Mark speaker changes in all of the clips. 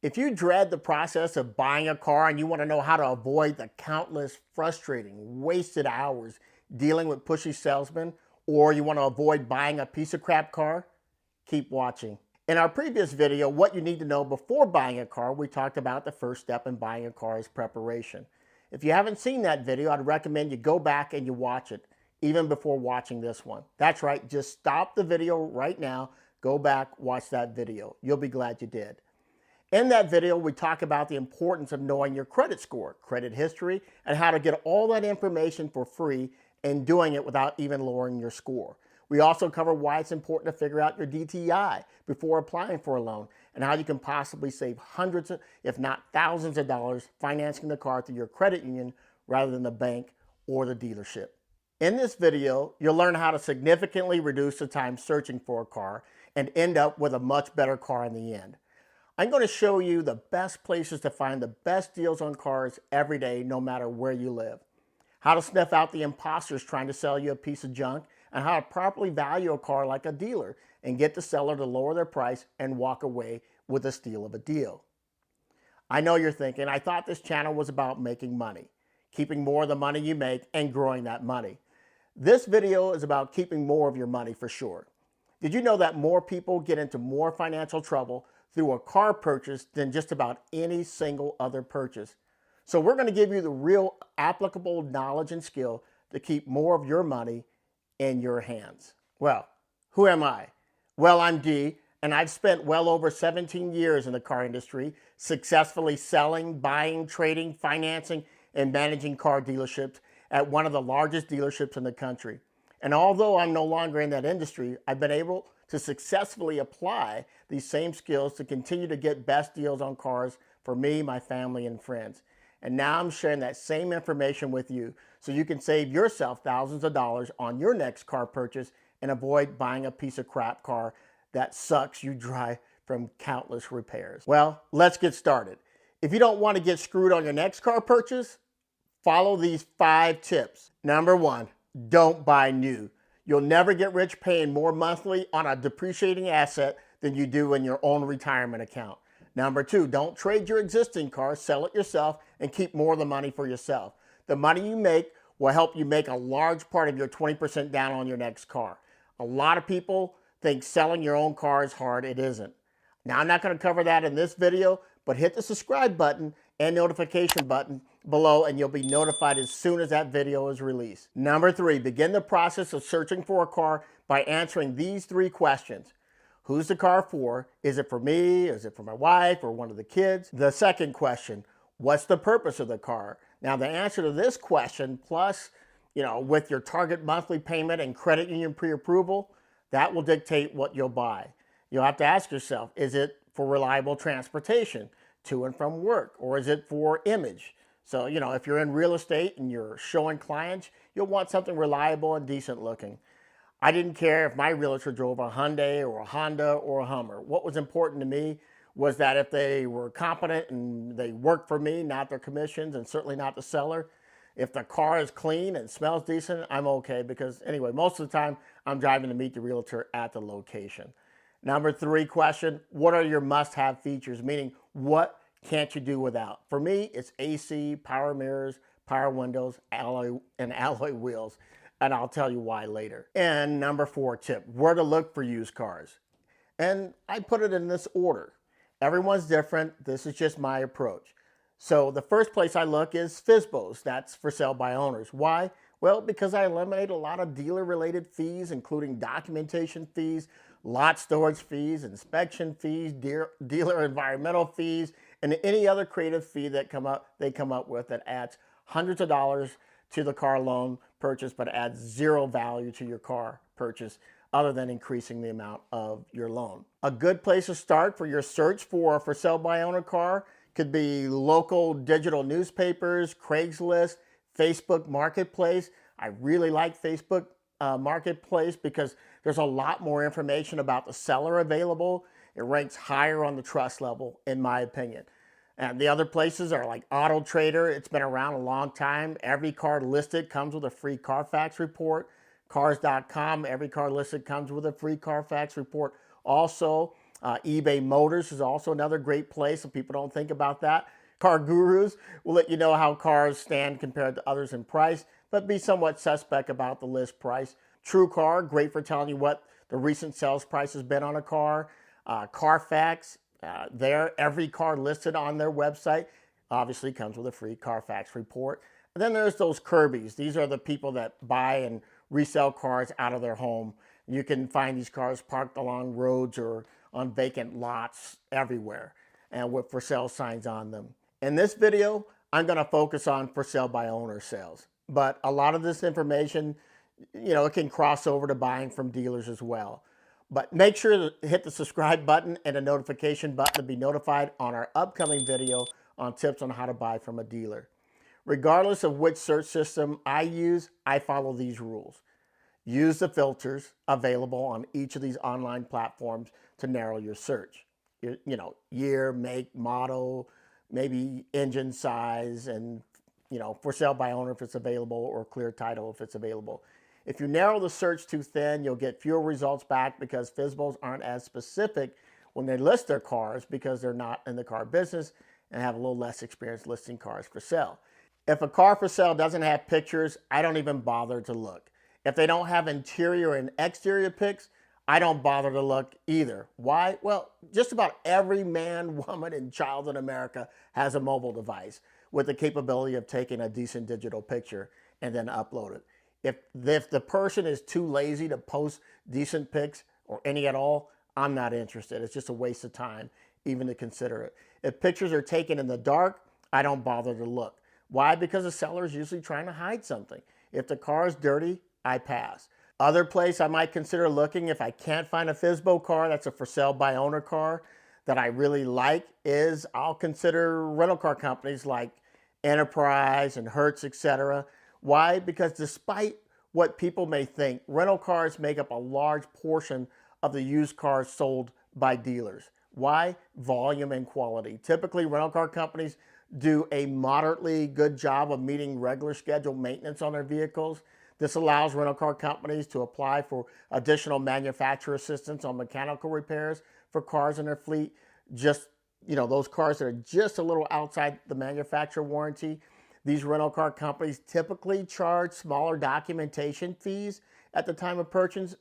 Speaker 1: If you dread the process of buying a car and you want to know how to avoid the countless frustrating, wasted hours dealing with pushy salesmen, or you want to avoid buying a piece of crap car, keep watching. In our previous video, what you need to know before buying a car, we talked about the first step in buying a car is preparation. If you haven't seen that video, I'd recommend you go back and you watch it, even before watching this one. That's right, just stop the video right now, go back, watch that video. You'll be glad you did. In that video, we talk about the importance of knowing your credit score, credit history, and how to get all that information for free and doing it without even lowering your score. We also cover why it's important to figure out your DTI before applying for a loan and how you can possibly save hundreds, if not thousands of dollars financing the car through your credit union rather than the bank or the dealership. In this video, you'll learn how to significantly reduce the time searching for a car and end up with a much better car in the end. I'm going to show you the best places to find the best deals on cars every day, no matter where you live. How to sniff out the imposters trying to sell you a piece of junk, and how to properly value a car like a dealer and get the seller to lower their price and walk away with a steal of a deal. I know you're thinking, I thought this channel was about making money, keeping more of the money you make and growing that money. This video is about keeping more of your money for sure. Did you know that more people get into more financial trouble through a car purchase than just about any single other purchase? So we're going to give you the real applicable knowledge and skill to keep more of your money in your hands. Well, who am I? Well, I'm Dee, and I've spent well over 17 years in the car industry, successfully selling, buying, trading, financing, and managing car dealerships at one of the largest dealerships in the country. And although I'm no longer in that industry, I've been able to successfully apply these same skills to continue to get best deals on cars for me, my family, and friends. And now I'm sharing that same information with you so you can save yourself thousands of dollars on your next car purchase and avoid buying a piece of crap car that sucks you dry from countless repairs. Well, let's get started. If you don't want to get screwed on your next car purchase, follow these 5 tips. Number 1, don't buy new. You'll never get rich paying more monthly on a depreciating asset than you do in your own retirement account. Number 2, don't trade your existing car, sell it yourself, and keep more of the money for yourself. The money you make will help you make a large part of your 20% down on your next car. A lot of people think selling your own car is hard. It isn't. Now, I'm not going to cover that in this video, but hit the subscribe button and notification button below and you'll be notified as soon as that video is released. Number 3, begin the process of searching for a car by answering these 3 questions. Who's the car for? Is it for me? Is it for my wife or one of the kids? The second question, what's the purpose of the car? Now, the answer to this question, plus, with your target monthly payment and credit union pre-approval, that will dictate what you'll buy. You'll have to ask yourself, is it for reliable transportation to and from work? Or is it for image? So, if you're in real estate and you're showing clients, you'll want something reliable and decent looking. I didn't care if my realtor drove a Hyundai or a Honda or a Hummer. What was important to me was that if they were competent and they worked for me, not their commissions, and certainly not the seller. If the car is clean and smells decent, I'm okay because anyway, most of the time I'm driving to meet the realtor at the location. Number 3 question, what are your must-have features? Meaning, what can't you do without? For me, it's AC, power mirrors, power windows, alloy wheels. And I'll tell you why later. And number 4 tip, where to look for used cars. And I put it in this order. Everyone's different. This is just my approach. So the first place I look is FSBOs. That's for sale by owners. Why? Well, because I eliminate a lot of dealer-related fees, including documentation fees, lot storage fees, inspection fees, dealer environmental fees, and any other creative fee that they come up with that adds hundreds of dollars to the car loan purchase, but adds 0 value to your car purchase other than increasing the amount of your loan. A good place to start for your search for sale by owner car could be local digital newspapers, Craigslist, Facebook Marketplace. I really like Facebook Marketplace because there's a lot more information about the seller available. It ranks higher on the trust level, in my opinion. And the other places are like Auto Trader. It's been around a long time. Every car listed comes with a free Carfax report. Cars.com, every car listed comes with a free Carfax report. Also, eBay Motors is also another great place, and people don't think about that. Car Gurus will let you know how cars stand compared to others in price, but be somewhat suspect about the list price. True Car, great for telling you what the recent sales price has been on a car. Carfax, every car listed on their website obviously comes with a free Carfax report. And then there's those Kirby's. These are the people that buy and resell cars out of their home. You can find these cars parked along roads or on vacant lots everywhere, and with for sale signs on them. In this video, I'm going to focus on for sale by owner sales. But a lot of this information, it can cross over to buying from dealers as well. But make sure to hit the subscribe button and the notification button to be notified on our upcoming video on tips on how to buy from a dealer. Regardless of which search system I use, I follow these rules. Use the filters available on each of these online platforms to narrow your search. Year, make, model, maybe engine size, and for sale by owner if it's available, or clear title if it's available. If you narrow the search too thin, you'll get fewer results back because FSBOs aren't as specific when they list their cars because they're not in the car business and have a little less experience listing cars for sale. If a car for sale doesn't have pictures, I don't even bother to look. If they don't have interior and exterior pics, I don't bother to look either. Why? Well, just about every man, woman, and child in America has a mobile device with the capability of taking a decent digital picture and then upload it. If the person is too lazy to post decent pics or any at all, I'm not interested. It's just a waste of time even to consider it. If pictures are taken in the dark, I don't bother to look. Why? Because the seller is usually trying to hide something. If the car is dirty, I pass. Other place I might consider looking if I can't find a FSBO car that's a for sale by owner car that I really like is I'll consider rental car companies like Enterprise and Hertz, etc. Why? Because despite what people may think, rental cars make up a large portion of the used cars sold by dealers. Why? Volume and quality. Typically, rental car companies do a moderately good job of meeting regular scheduled maintenance on their vehicles. This allows rental car companies to apply for additional manufacturer assistance on mechanical repairs for cars in their fleet. Just, those cars that are just a little outside the manufacturer warranty. These rental car companies typically charge smaller documentation fees at the time of purchase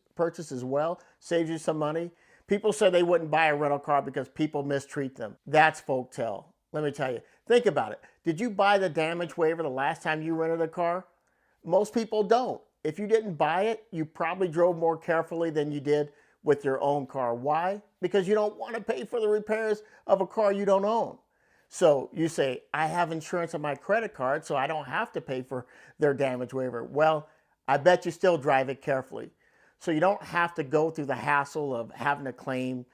Speaker 1: as well. Saves you some money. People say they wouldn't buy a rental car because people mistreat them. That's folktale. Let me tell you. Think about it. Did you buy the damage waiver the last time you rented a car? Most people don't. If you didn't buy it, you probably drove more carefully than you did with your own car. Why? Because you don't want to pay for the repairs of a car you don't own. So you say, I have insurance on my credit card, so I don't have to pay for their damage waiver. Well, I bet you still drive it carefully. So you don't have to go through the hassle of having to claim,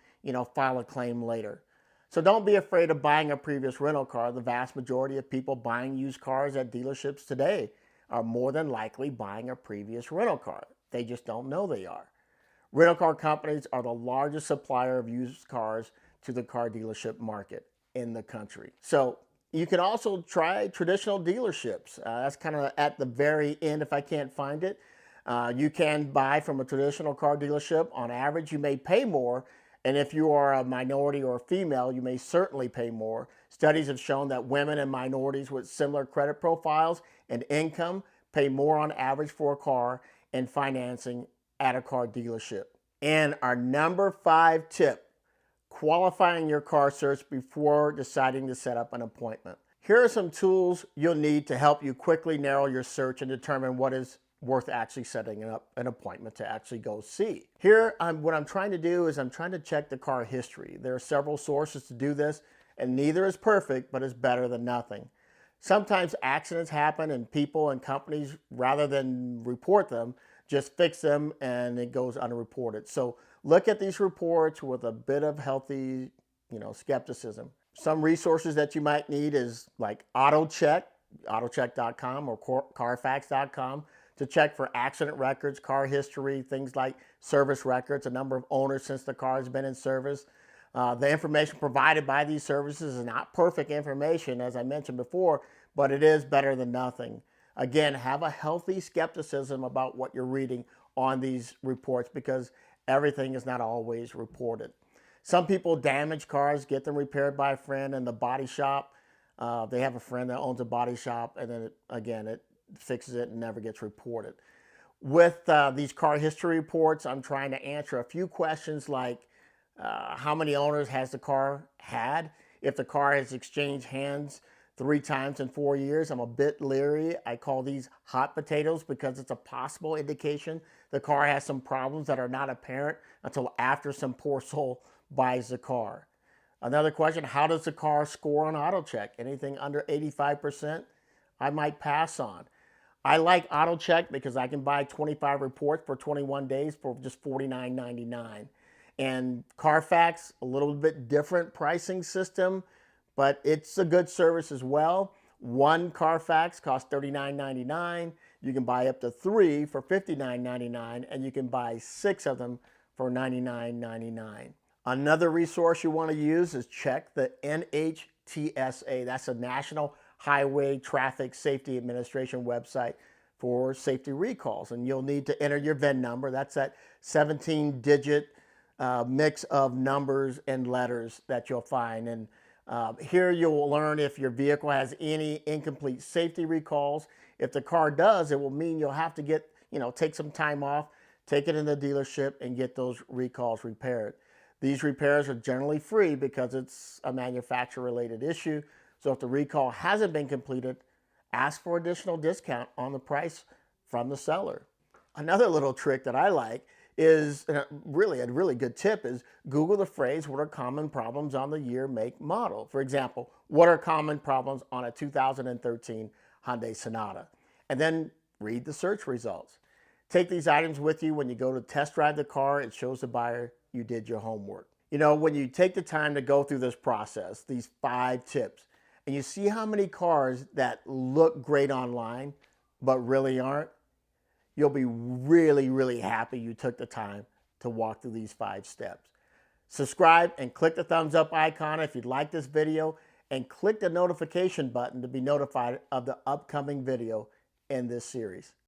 Speaker 1: file a claim later. So don't be afraid of buying a previous rental car. The vast majority of people buying used cars at dealerships today are more than likely buying a previous rental car. They just don't know they are. Rental car companies are the largest supplier of used cars to the car dealership market in the country. So you can also try traditional dealerships. That's kind of at the very end if I can't find it. You can buy from a traditional car dealership. On average, you may pay more. And if you are a minority or a female, you may certainly pay more. Studies have shown that women and minorities with similar credit profiles and income pay more on average for a car and financing at a car dealership. And our number 5 tip, qualifying your car search before deciding to set up an appointment. Here are some tools you'll need to help you quickly narrow your search and determine what is worth actually setting up an appointment to actually go see. Here, what I'm trying to do is I'm trying to check the car history. There are several sources to do this, and neither is perfect, but it's better than nothing. Sometimes accidents happen and people and companies, rather than report them, just fix them and it goes unreported. So look at these reports with a bit of healthy, skepticism. Some resources that you might need is like AutoCheck, autocheck.com or Carfax.com to check for accident records, car history, things like service records, a number of owners since the car has been in service. The information provided by these services is not perfect information, as I mentioned before, but it is better than nothing. Again, have a healthy skepticism about what you're reading on these reports because everything is not always reported. Some people damage cars, get them repaired by a friend in the body shop. They have a friend that owns a body shop, and then it fixes it and never gets reported. With these car history reports, I'm trying to answer a few questions like how many owners has the car had? If the car has exchanged hands 3 times in 4 years, I'm a bit leery. I call these hot potatoes because it's a possible indication the car has some problems that are not apparent until after some poor soul buys the car. Another question, how does the car score on auto check? Anything under 85%, I might pass on. I like auto check because I can buy 25 reports for 21 days for just $49.99. And Carfax, a little bit different pricing system, but it's a good service as well. One Carfax costs $39.99. You can buy up to 3 for $59.99, and you can buy 6 of them for $99.99. Another resource you want to use is check the NHTSA. That's the National Highway Traffic Safety Administration website for safety recalls. And you'll need to enter your VIN number. That's that 17-digit mix of numbers and letters that you'll find. And here you'll learn if your vehicle has any incomplete safety recalls. If the car does, it will mean you'll have to take some time off, take it in the dealership, and get those recalls repaired. These repairs are generally free because it's a manufacturer-related issue. So if the recall hasn't been completed, ask for additional discount on the price from the seller. Another little trick that I like is, really a really good tip, is Google the phrase, what are common problems on the year, make, model? For example, what are common problems on a 2013 Hyundai Sonata? And then read the search results. Take these items with you when you go to test drive the car. It shows the buyer you did your homework. When you take the time to go through this process, these 5 tips, and you see how many cars that look great online but really aren't, you'll be really, really happy you took the time to walk through these 5 steps. Subscribe and click the thumbs up icon if you'd like this video, and click the notification button to be notified of the upcoming video in this series.